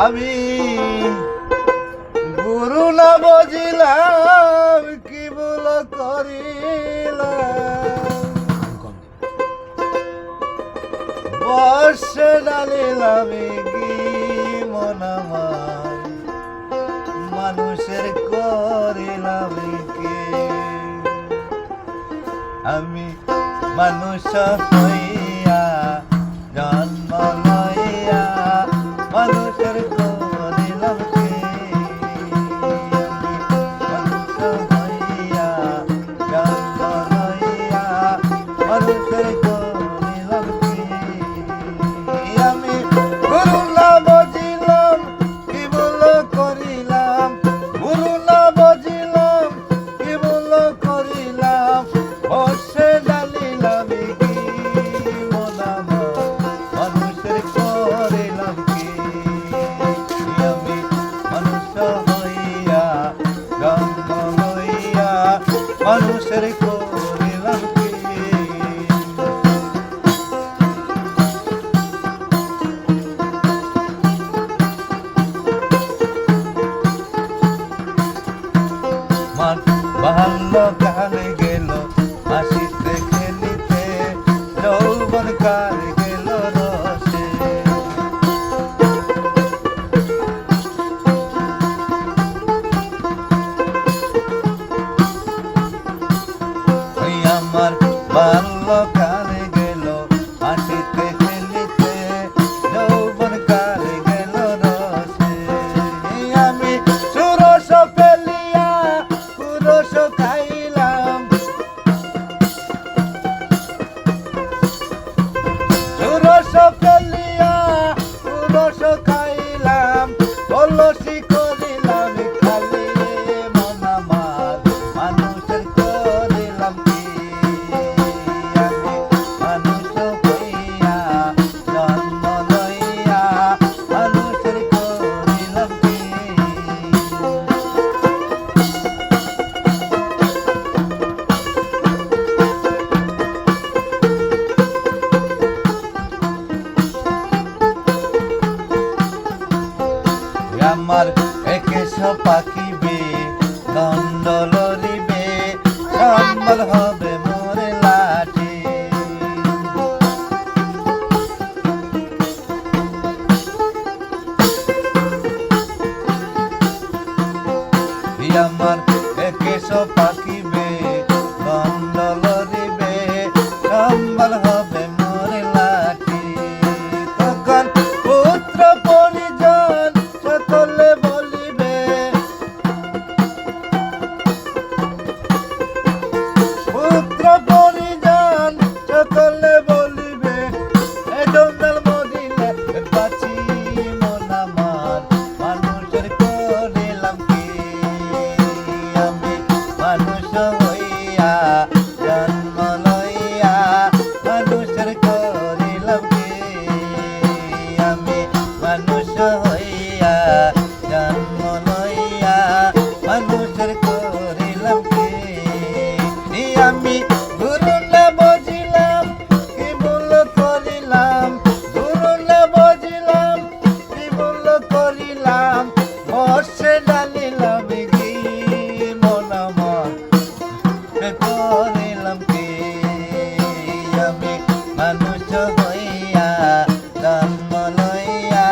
আমি গুরু না বুঝিলাম কি ভুল করিলাম, বর্ষে ডালিলাম কি মন আমার, মানুষের করিলাম কি। আমি মানুষ হইয়া জন্ম লইয়া মানুষের করিলাম কি। মানুষ হইয়া জন্ম লইয়া মানুষের করিলাম কি। আমি গুরু না বুঝিলাম কি ভুল করিলাম, গুরু না বুঝিলাম কি ভুল করিলাম, বসে ডালিলাম কি মন আমার, মানুষের করিলাম কি। আমি মানুষ হইয়া জন্ম লইয়া মানুষের করিলাম কি। বাল্যকাল গেল হাসিতে খেলিতে, যৌবন কাল গেল রসে। ওই আমার বাল্যকাল গেল হাসিতে খেলিতে, যৌবন কাল গেল রসে। আমি সুরস পেলিয়া পুরস খাইলাম, সুরস পেলিয়া পুরস খাইলাম, কলসি করিলাম খালি মন আমার, মানুষের করিলাম কি। আমি মানুষ হইয়া জন্ম লইয়া মানুষের করিলাম কি। আমার একেশ পাকিবে দণ্ড লড়িবে, সম্বল হবে মোরে লাঠি। আমার একেশ পাকিবে দণ্ড লড়িবে, সম্বল হবে মোরে লাঠি। তখন পুত্র পরিজন সকলে বলিবে, পুত্র পরিজন সকলে বলিবে, এ জঞ্জাল মরিলে বাঁচি মন আমার, মানুষের করিলাম কি। আমি মানুষ হইয়া জন্ম লইয়া মানুষের করিলাম কি। আমি মানুষ হইয়া জন্ম লইয়া মানুষের করিলাম কি। আমি গুরু না বুঝিলাম কি ভুল করিলাম, গুরু না বুঝিলাম কি ভুল করিলাম, বর্ষে ডালিলাম কি মন আমার, করিলাম কি। আমি মানুষ হইয়া জন্ম লইয়া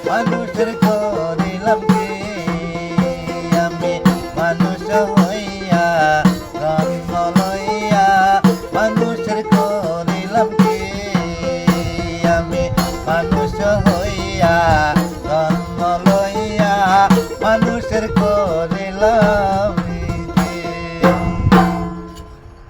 মানুষের করিলাম কি। আমি মানুষ হইয়া জন্ম লইয়া মানুষের করিলাম কি। আমি মানুষ হইয়া জন্ম লইয়া মানুষের করিলাম